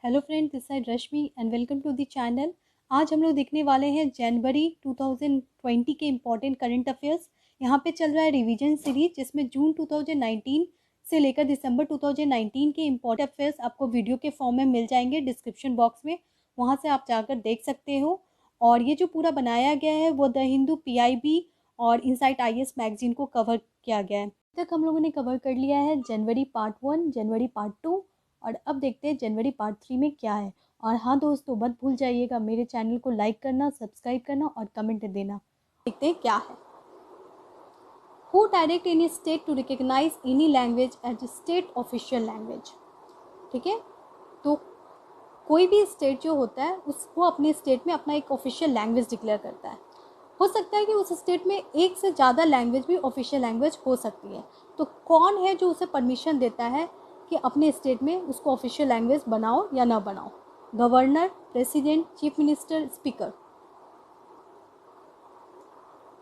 Hello friend, this side Rashmi and welcome to the channel. आज हम लोग देखने वाले हैं जनवरी 2020 के इम्पॉर्टेंट करंट अफेयर्स। यहाँ पे चल रहा है रिवीजन सीरीज, जिसमें जून 2019 से लेकर दिसंबर 2019 के इम्पॉर्टेंट अफेयर्स आपको वीडियो के फॉर्म में मिल जाएंगे डिस्क्रिप्शन बॉक्स में। वहाँ से आप जाकर देख सकते हो। और ये जो पूरा बनाया गया है वो द हिंदू, PIB और इनसाइट IAS मैगजीन को कवर किया गया है। अब तक हम लोगों ने कवर कर लिया है जनवरी पार्ट 1, जनवरी पार्ट 2, और अब देखते हैं जनवरी पार्ट 3 में क्या है। और हाँ दोस्तों, मत भूल जाइएगा मेरे चैनल को लाइक करना, सब्सक्राइब करना और कमेंट देना। देखते हैं क्या है। Who direct any state to recognise any language as state official language. ठीक है, तो कोई भी स्टेट जो होता है वो अपने स्टेट में अपना एक ऑफिशियल लैंग्वेज डिक्लेयर करता है। हो सकता है कि उस स्टेट में एक से ज़्यादा लैंग्वेज भी ऑफिशियल लैंग्वेज हो सकती है। तो कौन है जो उसे परमिशन देता है कि अपने स्टेट में उसको ऑफिशियल लैंग्वेज बनाओ या ना बनाओ? Governor, president, chief minister, speaker.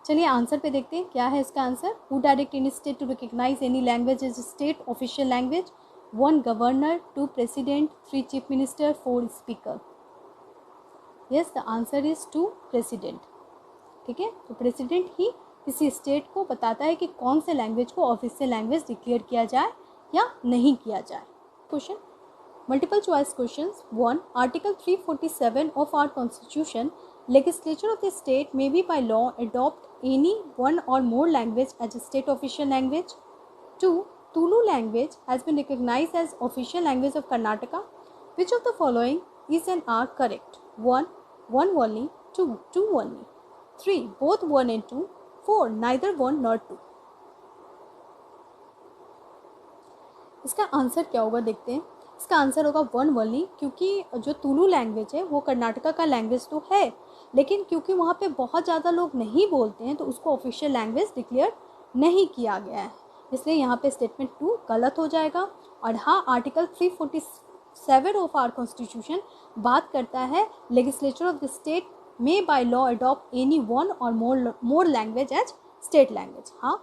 चलिए आंसर पे देखते हैं क्या है इसका answer. Who direct any state to recognise any language as state official language? 1 governor, 2 president, 3 chief minister, 4 speaker. Yes, the answer is 2 president. ठीक है, तो प्रेसिडेंट ही किसी स्टेट को बताता है कि कौन से लैंग्वेज को ऑफिशियल लैंग्वेज डिक्लेयर किया जाए या नहीं किया जाए। Question, multiple choice questions. 1. Article 347 of our constitution, legislature of the state may be by law adopt any one or more language as state official language. 2. Tulu language has been recognized as official language of Karnataka. Which of the following is and are correct? 1. One only. 2. Two only. 3. Both 1 and 2. 4. Neither 1 nor 2. इसका answer क्या होगा देखते हैं। इसका answer होगा 1 only, क्योंकि जो Tulu language है वो कर्नाटका का लैंग्वेज तो है, लेकिन क्योंकि वहाँ पे बहुत ज़्यादा लोग नहीं बोलते हैं तो उसको ऑफिशियल लैंग्वेज डिक्लेयर नहीं किया गया है, इसलिए यहाँ पे स्टेटमेंट 2 गलत हो जाएगा। और हाँ, आर्टिकल 347 ऑफ आवर कॉन्स्टिट्यूशन बात करता है legislature of the state may bye law adopt any one or more language as state language. हाँ,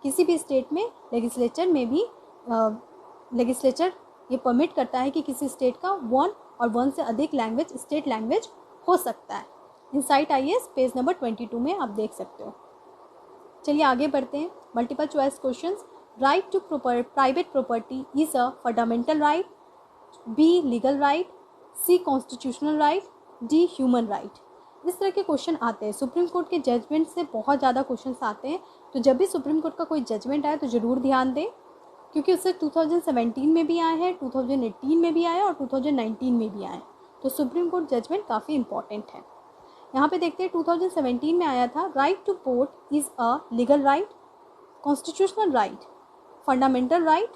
किसी भी स्टेट में लेजिस्लेचर में भी लेजिस्लेचर ये परमिट करता है कि किसी स्टेट का 1 और 1 से अधिक लैंग्वेज स्टेट लैंग्वेज हो सकता है। इनसाइट IAS पेज नंबर 22 में आप देख सकते हो। चलिए आगे बढ़ते हैं। Multiple choice questions. Right to private property is a fundamental right. B legal right. C constitutional right. D human right. इस तरह के क्वेश्चन आते हैं। सुप्रीम कोर्ट के जजमेंट से बहुत ज़्यादा क्वेश्चंस आते हैं, तो जब भी सुप्रीम कोर्ट का कोई जजमेंट आए तो ज़रूर ध्यान दें, क्योंकि उससे 2017 में भी आए हैं, 2018 में भी आए और 2019 में भी आए। तो सुप्रीम कोर्ट जजमेंट काफ़ी इंपॉर्टेंट है। यहाँ पे देखते हैं 2017 में आया था, right to vote is a legal right, constitutional right, fundamental right,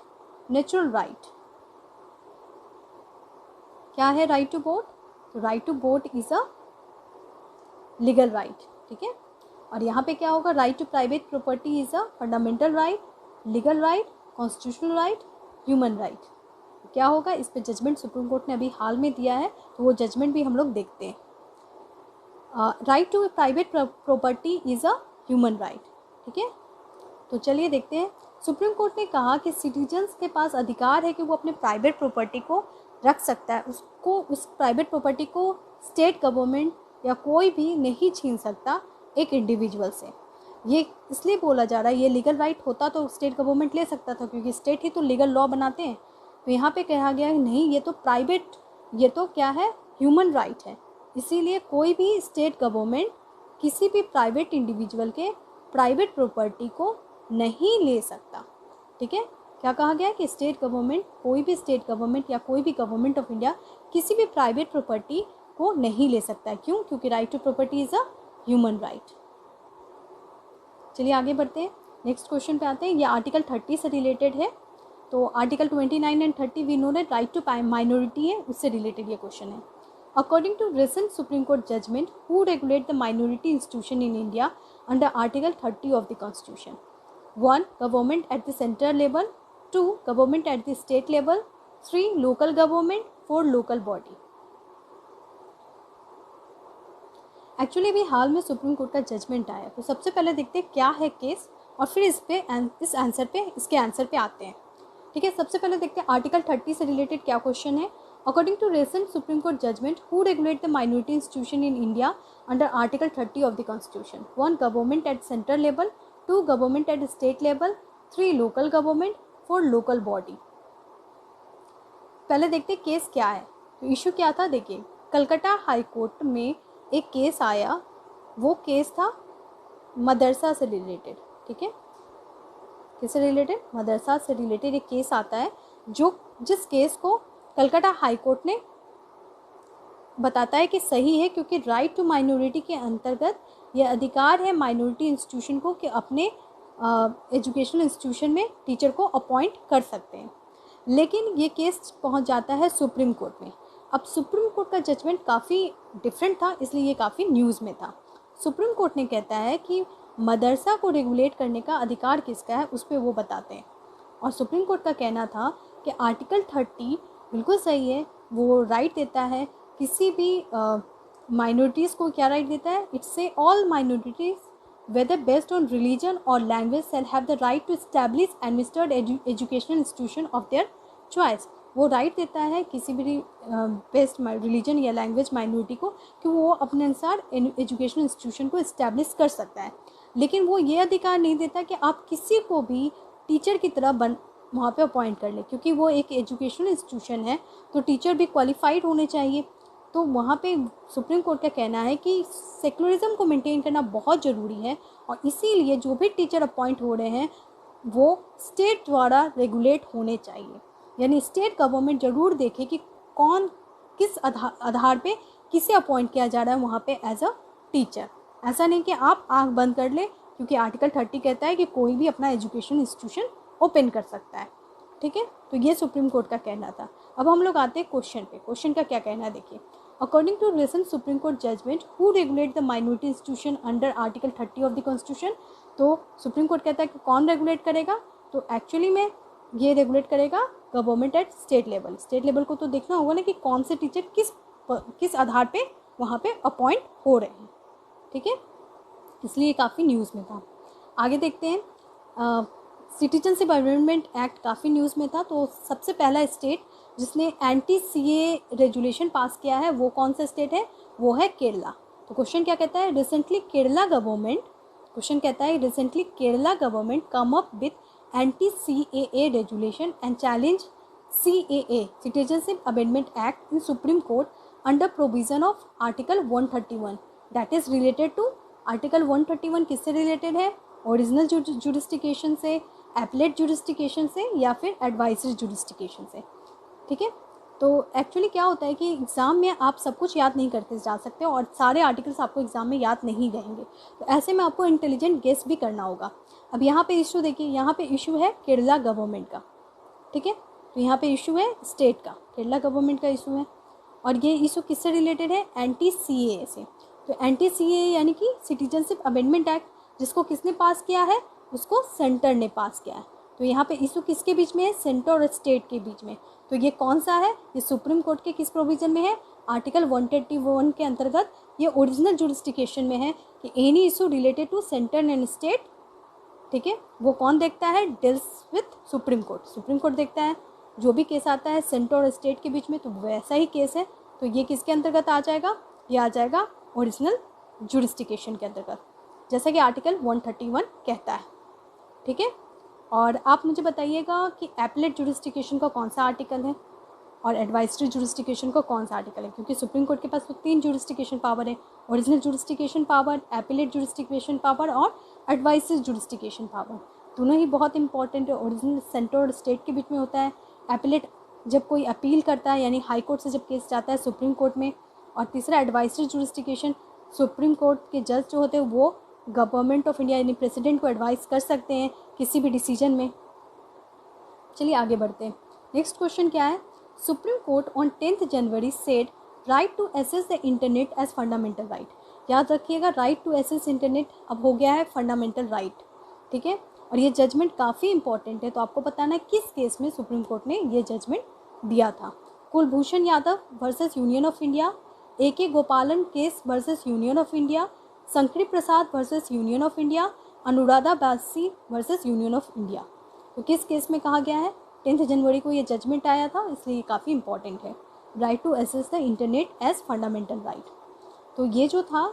natural right. क्या है राइट टू वोट? तो right to vote is a legal right. ठीक है, और यहाँ पे क्या होगा? Right to private property is a fundamental right, legal right, constitutional right, human right. क्या होगा? इस पे जजमेंट सुप्रीम कोर्ट ने अभी हाल में दिया है, तो वो जजमेंट भी हम लोग देखते हैं। Right to private property is a human right. ठीक है, तो चलिए देखते हैं। सुप्रीम कोर्ट ने कहा कि सिटीजन्स के पास अधिकार है कि वो अपने प्राइवेट प्रॉपर्टी को रख सकता है, उसको उस प्राइवेट प्रॉपर्टी को स्टेट गवर्नमेंट या कोई भी नहीं छीन सकता एक इंडिविजुअल से। ये इसलिए बोला जा रहा है, ये लीगल राइट होता तो स्टेट गवर्नमेंट ले सकता था, क्योंकि स्टेट ही तो लीगल लॉ बनाते हैं। तो यहाँ पे कहा गया है नहीं, ये तो प्राइवेट, ये तो क्या है? ह्यूमन राइट है। इसीलिए कोई भी स्टेट गवर्नमेंट किसी भी प्राइवेट इंडिविजुअल के प्राइवेट प्रॉपर्टी को नहीं ले सकता। ठीक है, क्या कहा गया है कि स्टेट गवर्नमेंट, कोई भी स्टेट गवर्नमेंट या कोई भी गवर्नमेंट ऑफ इंडिया किसी भी प्राइवेट प्रॉपर्टी को नहीं ले सकता है। क्यों? क्योंकि right to property is a human right. चलिए आगे बढ़ते हैं। नेक्स्ट क्वेश्चन पे आते हैं। ये आर्टिकल 30 से रिलेटेड है। तो article 29 and 30 we know that right to minority है, उससे रिलेटेड ये क्वेश्चन है। According to recent Supreme Court judgment, who regulate the minority institution in India under Article 30 of the Constitution? 1. Government at the central level. 2. Government at the state level. 3. Local government. 4. Local body. Actually अभी हाल में supreme court का judgement आया, तो सबसे पहले देखते हैं क्या है केस, और फिर इसके आंसर पे आते हैं। ठीक है, सबसे पहले देखते हैं आर्टिकल 30 से रिलेटेड क्या क्वेश्चन है। According to recent Supreme Court judgment, who regulate the minority institution in India under Article 30 of the Constitution? 1. Government at central level, 2. Government at state level, 3. Local government, 4. Local body. पहले देखते case क्या है। तो issue क्या था, देखिए Calcutta high court में एक केस आया, वो केस था मदरसा से रिलेटेड। ठीक है, किससे रिलेटेड? मदरसा से रिलेटेड एक केस आता है, जिस केस को कलकत्ता हाई कोर्ट ने बताता है कि सही है, क्योंकि राइट टू माइनॉरिटी के अंतर्गत यह अधिकार है माइनॉरिटी इंस्टीट्यूशन को कि अपने एजुकेशनल इंस्टीट्यूशन में टीचर को अपॉइंट कर सकते हैं। लेकिन ये केस पहुंच जाता है सुप्रीम कोर्ट में। अब सुप्रीम कोर्ट का जजमेंट काफ़ी डिफरेंट था, इसलिए ये काफ़ी न्यूज़ में था। सुप्रीम कोर्ट ने कहता है कि मदरसा को रेगुलेट करने का अधिकार किसका है, उस पर वो बताते हैं। और सुप्रीम कोर्ट का कहना था कि आर्टिकल 30 बिल्कुल सही है, वो राइट देता है किसी भी माइनॉरिटीज़ को। क्या राइट देता है? इट्स से all minorities whether based on religion or language shall have the right to establish administered educational institution of their choice। वो राइट देता है किसी भी बेस्ड रिलीजन या लैंग्वेज माइनॉरिटी को कि वो अपने अनुसार एजुकेशनल इंस्टीट्यूशन को इस्टेब्लिश कर सकता है। लेकिन वो ये अधिकार नहीं देता कि आप किसी को भी टीचर की तरह वहाँ पे अपॉइंट कर ले, क्योंकि वो एक एजुकेशनल इंस्टीट्यूशन है, तो टीचर भी क्वालिफाइड होने चाहिए। तो वहाँ पे सुप्रीम कोर्ट का कहना है कि सेकुलरिज्म को मेंटेन करना बहुत ज़रूरी है, और इसीलिए जो भी टीचर अपॉइंट हो रहे हैं वो स्टेट द्वारा रेगुलेट होने चाहिए। यानी स्टेट गवर्नमेंट ज़रूर देखे कि कौन किस आधार पे किसे अपॉइंट किया जा रहा है वहाँ पे एज अ टीचर। ऐसा नहीं कि आप आंख बंद कर ले, क्योंकि आर्टिकल 30 कहता है कि कोई भी अपना एजुकेशन इंस्टीट्यूशन ओपन कर सकता है। ठीक है, तो ये सुप्रीम कोर्ट का कहना था। अब हम लोग आते हैं क्वेश्चन पे। क्वेश्चन का क्या कहना है, देखिए according to recent supreme court judgement who regulate the minority institution under article 30 of the constitution. तो सुप्रीम कोर्ट कहता है कि कौन रेगुलेट करेगा, तो एक्चुअली में ये रेगुलेट करेगा government at state level. State level को तो देखना होगा ना कि कौन से टीचर किस आधार पे वहाँ पे अपॉइंट हो रहे हैं। ठीक है, इसलिए काफ़ी न्यूज़ में था। आगे देखते हैं, सिटीजनशिप अमेंडमेंट एक्ट काफ़ी न्यूज़ में था। तो सबसे पहला स्टेट जिसने एंटी सीए रेजुलेशन पास किया है वो कौन सा स्टेट है, वो है केरला। तो क्वेश्चन क्या कहता है, रिसेंटली केरला गवर्नमेंट, क्वेश्चन कहता है recently Kerala government come up with anti CAA resolution and challenge CAA citizenship amendment act in supreme court under provision of article 131 that is related to article 131 किससे रिलेटेड है, original jurisdiction से, appellate jurisdiction से, या फिर advisory jurisdiction से। ठीक है, तो एक्चुअली क्या होता है कि एग्ज़ाम में आप सब कुछ याद नहीं करते जा सकते और सारे आर्टिकल्स आपको एग्ज़ाम में याद नहीं रहेंगे, तो ऐसे में आपको इंटेलिजेंट गेस भी करना होगा। अब यहाँ पे इशू देखिए, यहाँ पे इशू है केरला गवर्नमेंट का। ठीक है, तो यहाँ पे इशू है स्टेट का, केरला गवर्नमेंट का इशू है, और ये इशू किससे रिलेटेड है, एंटी CAA से। तो एंटी CAA यानी कि सिटीजनशिप अमेंडमेंट एक्ट, जिसको किसने पास किया है, उसको सेंटर ने पास किया है। तो यहाँ पे इशू किसके बीच में है, सेंटर और स्टेट के बीच में। तो ये कौन सा है, ये सुप्रीम कोर्ट के किस प्रोविजन में है, आर्टिकल 131 के अंतर्गत ये ओरिजिनल जुरिस्डिक्शन में है कि any issue related to centre and state, ठीक है, वो कौन देखता है, deals with supreme court. Supreme court देखता है जो भी केस आता है सेंटर और स्टेट के बीच में, तो वैसा ही केस है। तो ये किसके अंतर्गत आ जाएगा, ये आ जाएगा ओरिजिनल जुरिस्डिक्शन के अंतर्गत, जैसा कि आर्टिकल 131 कहता है। ठीक है, और आप मुझे बताइएगा कि एपलेट जुरिस्डिक्शन का कौन सा आर्टिकल है और एडवाइजरी जुरिस्डिक्शन का कौन सा आर्टिकल है, क्योंकि सुप्रीम कोर्ट के पास तो 3 जुरिस्डिक्शन पावर है, original jurisdiction power, appellate jurisdiction power और एडवाइजरी जुरिस्डिक्शन पावर। दोनों ही बहुत इंपॉर्टेंट है। ओरिजिनल सेंटर और स्टेट के बीच में होता है, एपलेट जब कोई अपील करता है यानी हाई कोर्ट से जब केस जाता है सुप्रीम कोर्ट में, और तीसरा एडवाइजरी जुरिस्डिक्शन, सुप्रीम कोर्ट के जज जो होते हैं वो गवर्नमेंट ऑफ इंडिया यानी प्रेसिडेंट को एडवाइस कर सकते हैं किसी भी डिसीजन में। चलिए आगे बढ़ते हैं। नेक्स्ट क्वेश्चन क्या है, supreme court on 10 January said right to access the internet as fundamental right. याद रखिएगा, राइट टू एक्सेस इंटरनेट अब हो गया है फंडामेंटल राइट। ठीक है, और ये जजमेंट काफ़ी इंपॉर्टेंट है, तो आपको बताना है किस केस में सुप्रीम कोर्ट ने ये जजमेंट दिया था। Kulbhushan Yadav versus Union of India, AK गोपालन case versus Union of India, Shankari Prasad versus Union of India, Anuradha बासी वर्सेस यूनियन ऑफ इंडिया। तो किस केस में कहा गया है, 10 जनवरी को ये जजमेंट आया था, इसलिए काफ़ी इंपॉर्टेंट है। Right to access the internet as fundamental right. तो ये जो था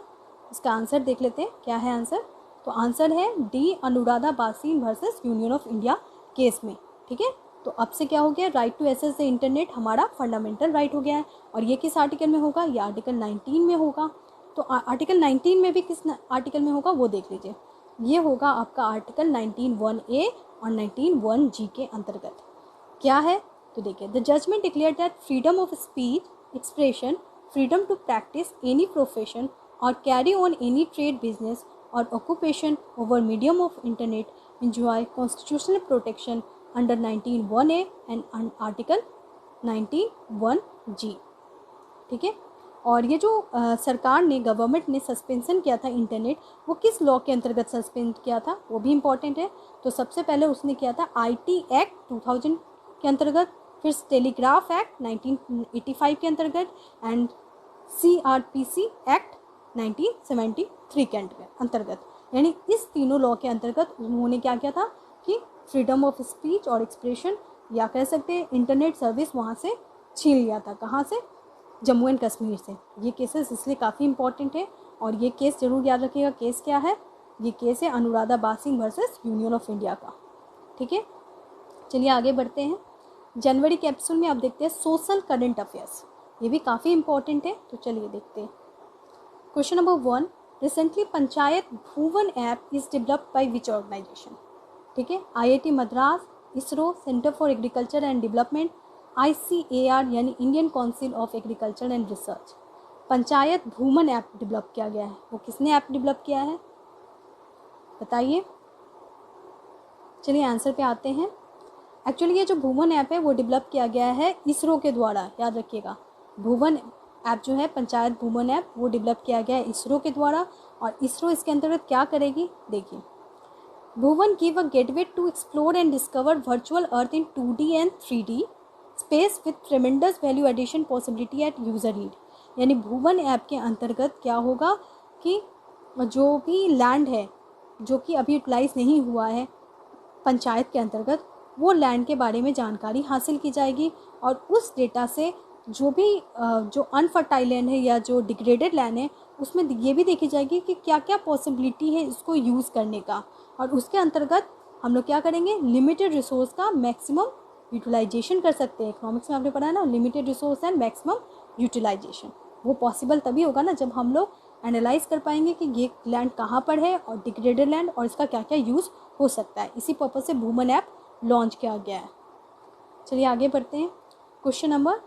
इसका आंसर देख लेते हैं क्या है आंसर। तो आंसर है D, Anuradha Bhasin versus Union of India case में। ठीक है, तो अब से क्या हो गया, right to access the internet हमारा फंडामेंटल राइट हो गया है। और ये किस आर्टिकल में होगा, ये आर्टिकल 19 में होगा। तो आर्टिकल 19 में भी किस आर्टिकल में होगा वो देख लीजिए। ये होगा आपका आर्टिकल 19(1)(a) और 19(1)(g) के अंतर्गत। क्या है तो देखिए, the judgment declare that freedom of speech, expression, freedom to practise any profession or carry on any trade, business or occupation over medium of internet enjoy constitutional protection under 19(1)(a) and article 19(1)(g). ठीक है, और ये जो सरकार ने, government ने suspension किया था इंटरनेट, वो किस लॉ के अंतर्गत सस्पेंड किया था वो भी इम्पॉर्टेंट है। तो सबसे पहले उसने किया था IT एक्ट 2000 के अंतर्गत, फिर टेलीग्राफ एक्ट 1985 के अंतर्गत एंड CRPC एक्ट 1973 के अंतर्गत। यानी इस तीनों लॉ के अंतर्गत उन्होंने क्या किया था कि फ्रीडम ऑफ स्पीच और एक्सप्रेशन, या कह सकते हैं इंटरनेट सर्विस, वहाँ से छीन लिया था। कहाँ से, जम्मू एंड कश्मीर से। ये केसेस इसलिए काफ़ी इंपॉर्टेंट है और ये केस जरूर याद रखिएगा। केस क्या है, ये केस है Anuradha Bhasin versus Union of India का। ठीक है, चलिए आगे बढ़ते हैं। जनवरी के एपिसोड में आप देखते हैं सोशल करंट अफेयर्स, ये भी काफ़ी इंपॉर्टेंट है। तो चलिए देखते हैं। Question number 1, recently Panchayat Bhuvan app is developed by which organisation. ठीक है, IIT Madras, ISRO, centre for agriculture and development, ICAR यानी Indian council of agriculture and research. Panchayat Bhuvan app develop किया गया है, वो किसने ऐप डेवलप किया है बताइए। चलिए आंसर पे आते हैं। एक्चुअली ये जो भूमन ऐप है वो डेवलप किया गया है इसरो के द्वारा, याद रखिएगा। भुवन ऐप जो है, पंचायत भूमन ऐप, वो डेवलप किया गया है इसरो के द्वारा। और इसरो इसके अंतर्गत क्या करेगी देखिए। Bhuvan give a gateway to explore and discover virtual earth in 2D and 3D space with tremendous value addition possibility at user need. यानी भुवन ऐप के अंतर्गत क्या होगा कि जो भी लैंड है जो कि अभी यूटिलाइज नहीं हुआ है पंचायत के अंतर्गत, वो लैंड के बारे में जानकारी हासिल की जाएगी। और उस डेटा से जो भी जो अनफर्टाइल लैंड है या जो डिग्रेडेड लैंड है, उसमें ये भी देखी जाएगी कि क्या क्या पॉसिबिलिटी है इसको यूज़ करने का। और उसके अंतर्गत हम लोग क्या करेंगे, लिमिटेड रिसोर्स का मैक्सिमम यूटिलाइजेशन कर सकते हैं। इकोनॉमिक्स में आपने पढ़ा है ना, limited resource and maximum utilisation. वो पॉसिबल तभी होगा ना जब हम लोग एनालाइज कर पाएंगे कि ये लैंड कहाँ पर है और डिग्रेडेड लैंड और इसका क्या क्या यूज़ हो सकता है। इसी पर्पज़ से भूमन ऐप लॉन्च किया गया है। चलिए आगे बढ़ते हैं। क्वेश्चन नंबर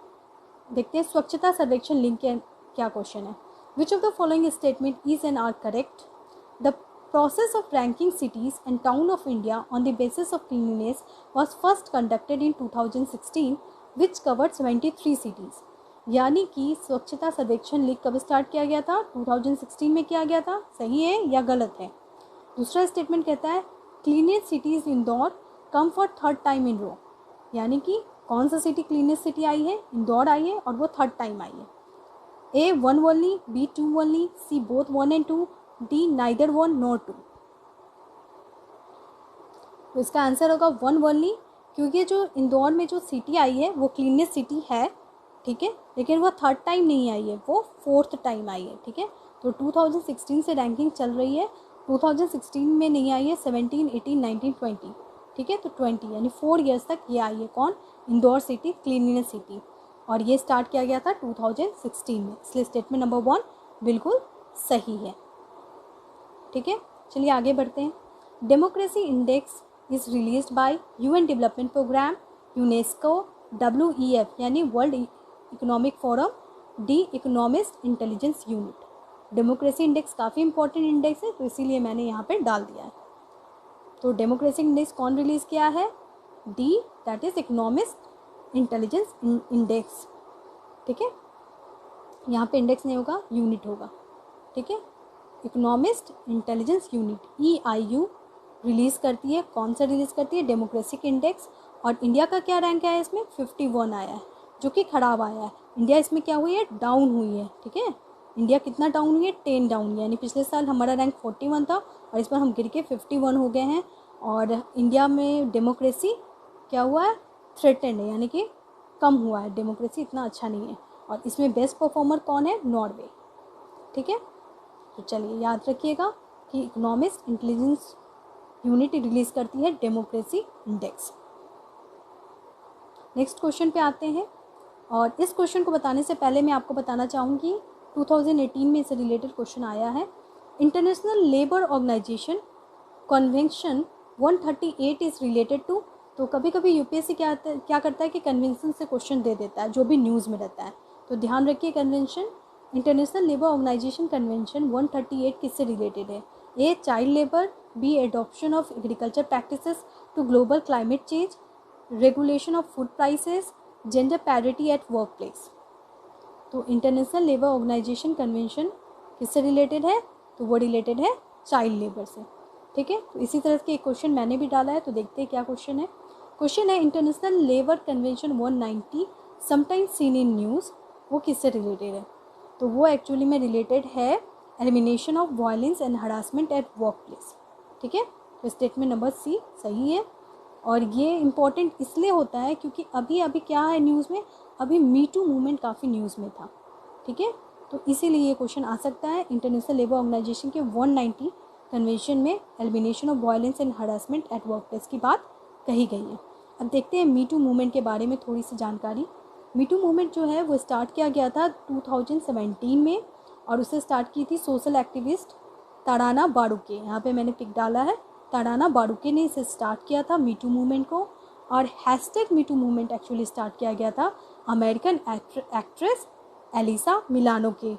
देखते हैं, स्वच्छता सर्वेक्षण लिंक के क्या क्वेश्चन है। Which of the following statement is and are correct. The process of ranking cities and town of India on the basis of cleanliness was first conducted in 2016 which covered 73 cities। यानी कि स्वच्छता सर्वेक्षण link कब start किया गया था, 2016 में किया गया था। सही है या गलत है। दूसरा स्टेटमेंट कहता है cleanest cities Indore come for third time in row. यानी कि कौन सा सिटी क्लीनेस्ट सिटी आई है, इंदौर आई है और वो थर्ड टाइम आई है। A 1 only, B 2 only, C both 1 and 2, D neither 1 nor 2। तो इसका आंसर होगा 1 only, क्योंकि जो इंदौर में जो सिटी आई है वो क्लीनेस्ट सिटी है। ठीक है, लेकिन वो थर्ड टाइम नहीं आई है, वो फोर्थ टाइम आई है। ठीक है, तो 2016 से रैंकिंग चल रही है। 2016 में नहीं आई है, 17, 18, 19, 20। ठीक है, तो 20 यानी 4 ईयर्स तक ये आई है। कौन, इंदौर सिटी क्लीनलीनेस सिटी। और ये स्टार्ट किया गया था 2016 में, इसलिए स्टेटमेंट नंबर 1 बिल्कुल सही है। ठीक है, चलिए आगे बढ़ते हैं। Democracy index is released by UN development programme, UNESCO, WEF यानी world economic forum, the economist intelligence unit. Democracy index काफ़ी इंपॉर्टेंट इंडेक्स है, तो इसीलिए मैंने यहाँ पे डाल दिया है। तो डेमोक्रेसी इंडेक्स कौन रिलीज़ किया है, D, that is economist intelligence index. ठीक है, यहाँ पे इंडेक्स नहीं होगा, यूनिट होगा। ठीक है, economist intelligence unit EIU release करती है। कौन सा रिलीज़ करती है, डेमोक्रेसी इंडेक्स। और इंडिया का क्या रैंक आया है इसमें, 51 आया है, जो कि खराब आया है। इंडिया इसमें क्या हुई है, डाउन हुई है। ठीक है, इंडिया कितना डाउन हुई है, 10 डाउन। यानी पिछले साल हमारा रैंक 41 था और इस बार हम गिर के 51 हो गए हैं। और इंडिया में डेमोक्रेसी क्या हुआ है, थ्रेटेंड है, यानी कि कम हुआ है। डेमोक्रेसी इतना अच्छा नहीं है। और इसमें बेस्ट परफॉर्मर कौन है? नॉर्वे। ठीक है, तो चलिए याद रखिएगा कि इकोनॉमिस्ट इंटेलिजेंस यूनिट रिलीज़ करती है डेमोक्रेसी इंडेक्स। नेक्स्ट क्वेश्चन पे आते हैं, और इस क्वेश्चन को बताने से पहले मैं आपको बताना चाहूँगी 2018 में इससे रिलेटेड क्वेश्चन आया है। International labour organisation convention 138 is related to. तो कभी कभी यूपीएससी क्या करता है कि कन्वेंशन से क्वेश्चन दे देता है जो भी न्यूज़ में रहता है। तो ध्यान रखिए, convention international labour organisation convention 138 किससे रिलेटेड है? A child labour, B adoption of agriculture practices to global climate change, regulation of food prices, gender parity at work place. तो इंटरनेशनल लेबर ऑर्गेनाइजेशन कन्वेंशन किससे related है? तो वो related है child labour से। ठीक है, तो इसी तरह के एक क्वेश्चन मैंने भी डाला है, तो देखते हैं क्या क्वेश्चन है। क्वेश्चन है international labour convention 190 sometimes seen in news, वो किससे रिलेटेड है? तो वो एक्चुअली में रिलेटेड है elimination of violence and harassment eight work place. ठीक है, तो स्टेटमेंट नंबर सी सही है। और ये इम्पॉर्टेंट इसलिए होता है क्योंकि अभी क्या है न्यूज़ में, अभी मी टू मूवमेंट काफ़ी न्यूज़ में था। ठीक है, तो इसीलिए ये क्वेश्चन आ सकता है। इंटरनेशनल लेबर ऑर्गेनाइजेशन के 190 कन्वेंशन में elimination of violence and harassment eight work place की बात कही गई है। अब देखते हैं मी टू मूवमेंट के बारे में थोड़ी सी जानकारी। मी टू मूवमेंट जो है वो स्टार्ट किया गया था 2017 में, और उसे स्टार्ट की थी सोशल एक्टिविस्ट ताराना बाड़ुके। यहाँ पे मैंने पिक डाला है, ताराना बाड़ुके ने इसे स्टार्ट किया था मी टू मूवमेंट को। और hashtag me too movement actually start किया गया था अमेरिकन एक्ट्रेस एलिसा मिलानो के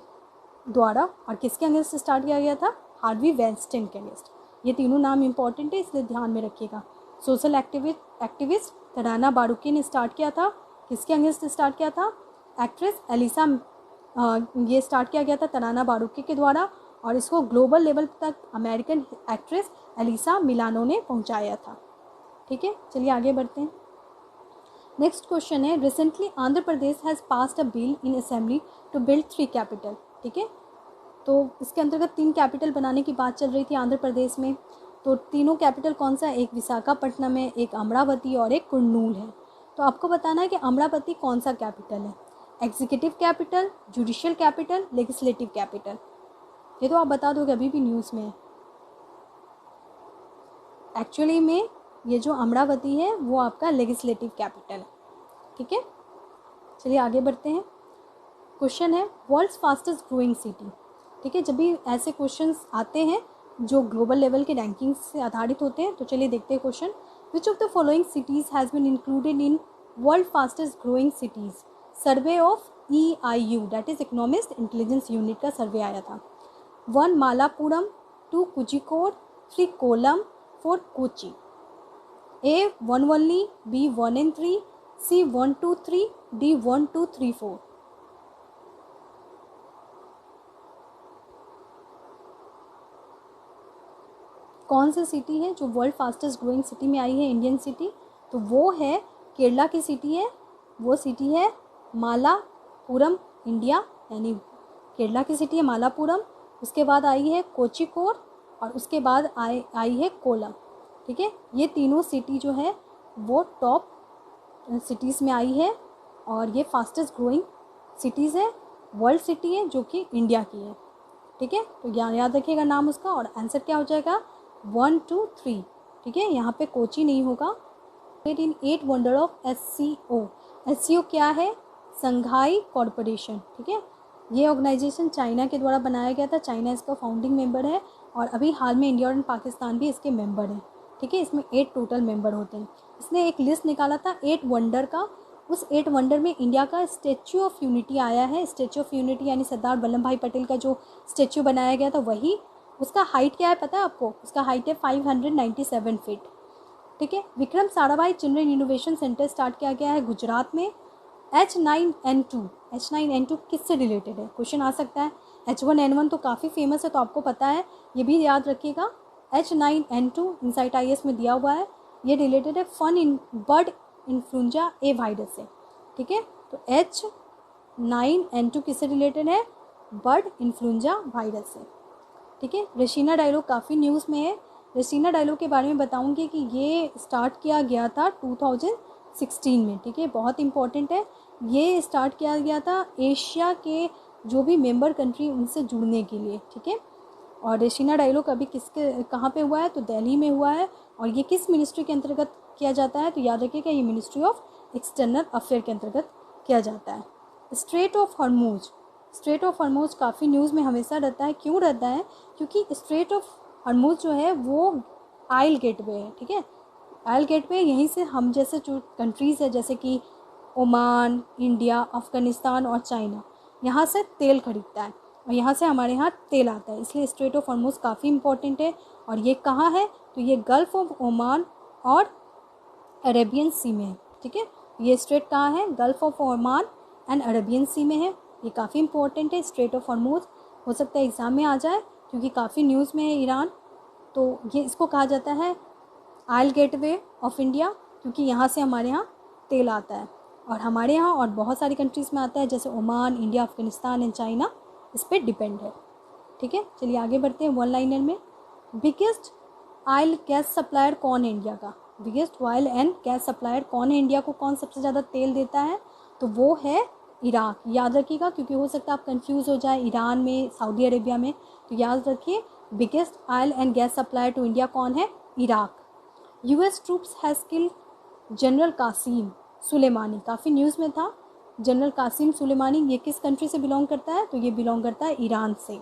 द्वारा। और किसके अगेंस्ट स्टार्ट किया गया था? हार्वी वेनस्टाइन के अगेंस्ट। ये तीनों नाम इंपॉर्टेंट है, इसलिए ध्यान में रखिएगा। सोशल एक्टिविस्ट ताराना बाड़ुके ने स्टार्ट किया था, किसके अगेंस्ट स्टार्ट किया था? एक्ट्रेस एलिसा, ये स्टार्ट किया गया था ताराना बाड़ुके के द्वारा, और इसको ग्लोबल लेवल तक अमेरिकन एक्ट्रेस एलिसा मिलानो ने पहुंचाया था। ठीक है, चलिए आगे बढ़ते हैं। नेक्स्ट क्वेश्चन है, recently Andhra Pradesh has passed a bill in assembly to build 3 capital. ठीक है, तो इसके अंतर्गत 3 कैपिटल बनाने की बात चल रही थी आंध्र प्रदेश में। तो तीनों कैपिटल कौन सा है? एक विशाखापट्टनम है, एक अमरावती और एक कुर्नूल है। तो आपको बताना है कि अमरावती कौन सा कैपिटल है? Executive capital, judicial capital, legislative capital? ये तो आप बता दोगे, अभी भी न्यूज़ में है। एक्चुअली में ये जो अमरावती है वो आपका लेजिस्लेटिव कैपिटल है। ठीक है, चलिए आगे बढ़ते हैं। क्वेश्चन है वर्ल्ड्स फास्टेस्ट ग्रोइंग सिटी। ठीक है, जब भी ऐसे क्वेश्चंस आते हैं जो ग्लोबल लेवल के रैंकिंग्स से आधारित होते हैं, तो चलिए देखते हैं question. Which of the following cities has been included in world fastest growing cities survey of EIU, that is economist intelligence unit का सर्वे आया था। 1 Malappuram, 2 कुचिकोड, 3 kolam, 4 Kochi. A 1 only, B 1 and 3, C 1 2 3, D 1 2 3 4। कौन सी सिटी है जो वर्ल्ड फास्टेस्ट ग्रोइंग सिटी में आई है, Indian city? तो वो है केरला की सिटी है, वो सिटी है मालापुरम, इंडिया, यानी केरला की सिटी है मालापुरम। उसके बाद आई है कोचिकोड, और उसके बाद आई है कोलम। ठीक है, ये तीनों सिटी जो है वो टॉप सिटीज़ में आई है, और ये फास्टेस्ट ग्रोइंग सिटीज़ है, वर्ल्ड सिटी है जो कि इंडिया की है। ठीक है, तो याद रखिएगा नाम उसका, और आंसर क्या हो जाएगा? 1 2 3। ठीक है, यहाँ पे कोची नहीं होगा। इन 8 वंडर ऑफ SCO। SCO क्या है? Shanghai corporation. ठीक है, ये ऑर्गेनाइजेशन चाइना के द्वारा बनाया गया था, चाइना इसका फाउंडिंग मेंबर है, और अभी हाल में इंडिया और पाकिस्तान भी इसके मेंबर हैं। ठीक है, इसमें 8 टोटल मेंबर होते हैं। इसने एक लिस्ट निकाला था 8 वंडर का, उस 8 वंडर में इंडिया का स्टैच्यू ऑफ यूनिटी आया है। स्टैच्यू ऑफ यूनिटी यानी सरदार वल्लभ भाई पटेल का जो स्टैच्यू बनाया गया था वही। उसका हाइट क्या है पता है आपको? उसका हाइट है 597 फीट। ठीक है, Vikram Sarabhai children innovation centre start किया गया है गुजरात में। H9N2 किससे रिलेटेड है? क्वेश्चन आ सकता है। H1N1 तो काफ़ी फेमस है, तो आपको पता है, ये भी याद रखिएगा। H9N2 इनसाइट IAS में दिया हुआ है, ये रिलेटेड है बर्ड इन्फ्लुएंजा ए वायरस से। ठीक है, तो H9N2 किससे रिलेटेड है? बर्ड इन्फ्लुएंजा वायरस से। ठीक है, रेशीना डायलॉग काफ़ी न्यूज़ में है। रेशीना डायलॉग के बारे में बताऊंगी कि ये स्टार्ट किया गया था 2016 में। ठीक है, बहुत इंपॉर्टेंट है। ये स्टार्ट किया गया था एशिया के जो भी मेंबर कंट्री उनसे जुड़ने के लिए, ठीक है। और रेशिना डायलॉग अभी किसके कहाँ पे हुआ है, तो दिल्ली में हुआ है। और ये किस मिनिस्ट्री के अंतर्गत किया जाता है, तो याद रखिएगा ये मिनिस्ट्री ऑफ एक्सटर्नल अफेयर के अंतर्गत किया जाता है। Straight of Hormuz, straight of Hormuz काफ़ी न्यूज़ में हमेशा रहता है। क्यों रहता है, क्योंकि स्ट्रेट ऑफ हॉर्मूज जो है वो आयल गेटवे है, ठीक है। आयल गेटवे, यहीं से हम जैसे जो कंट्रीज़ है जैसे कि ओमान, इंडिया, अफ़गानिस्तान और चाइना, यहाँ से तेल खरीदता है और यहाँ से हमारे यहाँ तेल आता है, इसलिए स्ट्रेट ऑफ हॉर्मूज काफ़ी इंपॉर्टेंट है। और ये कहाँ है, तो ये गल्फ़ ऑफ ओमान और अरेबियन सी में है, ठीक है। ये स्ट्रेट कहाँ है, gulf of Oman and Arabian sea में है। ये काफ़ी इंपॉर्टेंट है स्ट्रेट ऑफ हॉर्मूज, हो सकता है एग्ज़ाम में आ जाए क्योंकि काफ़ी न्यूज़ में है ईरान। तो ये इसको कहा जाता है आयल गेटवे ऑफ इंडिया, क्योंकि यहाँ से हमारे यहाँ तेल आता है और हमारे यहाँ और बहुत सारी कंट्रीज़ में आता है जैसे Oman, India, Afghanistan and China इस पर डिपेंड है, ठीक है। चलिए आगे बढ़ते हैं वन लाइनर में। बिगेस्ट ऑयल गैस सप्लायर कौन है इंडिया का, biggest oil and gas supplier कौन है इंडिया को, कौन सबसे ज़्यादा तेल देता है, तो वो है इराक। याद रखिएगा क्योंकि हो सकता है आप कंफ्यूज हो जाए ईरान में, सऊदी अरेबिया में, तो याद रखिए biggest oil and gas supplier to India कौन है, Iraq. US troops has killed general Qasem Soleimani, काफ़ी न्यूज़ में था। जनरल कासिम सुलेमानी ये किस कंट्री से बिलोंग करता है, तो ये बिलोंग करता है ईरान से,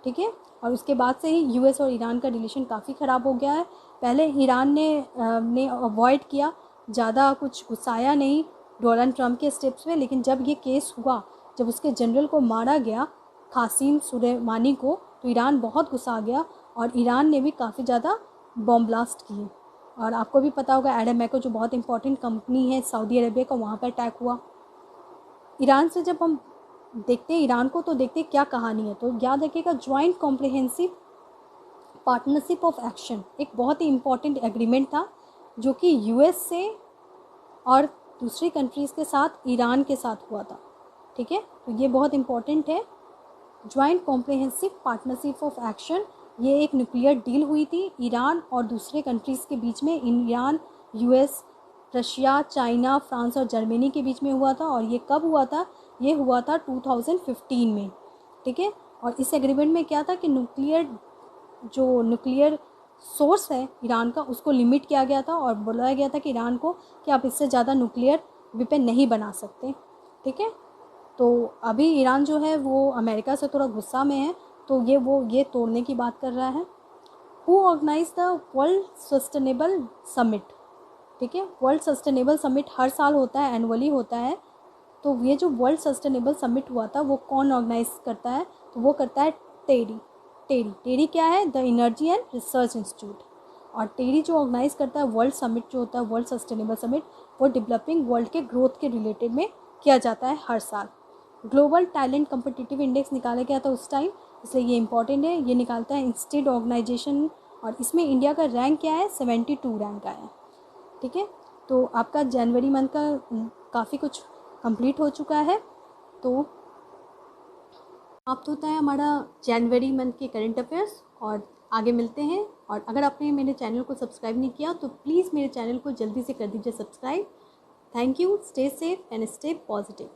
ठीक है। और उसके बाद से ही यूएस और ईरान का रिलेशन काफ़ी ख़राब हो गया है। पहले ईरान ने अवॉइड किया, ज़्यादा कुछ गुस्साया नहीं डोनाल्ड ट्रंप के स्टेप्स पे, लेकिन जब ये केस हुआ, जब उसके जनरल को मारा गया कासिम सुलेमानी को, तो ईरान बहुत गुस्सा गया और ईरान ने भी काफ़ी ज़्यादा बॉम्ब ब्लास्ट किए। और आपको भी पता होगा एरामेको जो बहुत इंपॉर्टेंट कंपनी है सऊदी अरेबिया का, वहाँ पर अटैक हुआ। ईरान से जब हम देखते हैं ईरान को, तो देखते हैं क्या कहानी है, तो याद रखिएगा joint comprehensive partnership of action एक बहुत ही इंपॉर्टेंट एग्रीमेंट था जो कि यूएस से और दूसरी कंट्रीज़ के साथ ईरान के साथ हुआ था, ठीक है। तो ये बहुत इंपॉर्टेंट है। Joint comprehensive partnership of action, ये एक न्यूक्लियर डील हुई थी ईरान और दूसरे कंट्रीज़ के बीच में, Iran, US, Russia, China, France और जर्मनी के बीच में हुआ था। और ये कब हुआ था, ये हुआ था 2015 में, ठीक है। और इस एग्रीमेंट में क्या था कि न्यूक्लियर सोर्स है ईरान का उसको लिमिट किया गया था और बोला गया था कि ईरान को कि आप इससे ज़्यादा न्यूक्लियर वेपन नहीं बना सकते, ठीक है। तो अभी ईरान जो है वो अमेरिका से थोड़ा गुस्सा में है, तो ये तोड़ने की बात कर रहा है। Who organise the world sustainable summit, ठीक है। वर्ल्ड सस्टेनेबल समिट हर साल होता है, एनुअली होता है। तो ये जो वर्ल्ड सस्टेनेबल समिट हुआ था वो कौन ऑर्गेनाइज करता है, तो वो करता है टेरी क्या है, the energy and research institute. और टेरी जो ऑर्गेनाइज करता है वर्ल्ड समिट जो होता है वर्ल्ड सस्टेनेबल समिट, वो डेवलपिंग वर्ल्ड के ग्रोथ के रिलेटेड में किया जाता है हर साल। ग्लोबल टैलेंट कम्पिटिटिव इंडेक्स निकाला गया था उस टाइम, इसलिए ये इंपॉर्टेंट है। ये निकालता है इंस्टीड ऑर्गेनाइजेशन और इसमें इंडिया का रैंक क्या है, 72 रैंक आया है, ठीक है। तो आपका जनवरी मंथ का काफ़ी कुछ कंप्लीट हो चुका है। तो समाप्त होता है हमारा जनवरी मंथ के करंट अफेयर्स और आगे मिलते हैं। और अगर आपने मेरे चैनल को सब्सक्राइब नहीं किया तो प्लीज़ मेरे चैनल को जल्दी से कर दीजिए subscribe. Thank you, stay safe and stay positive.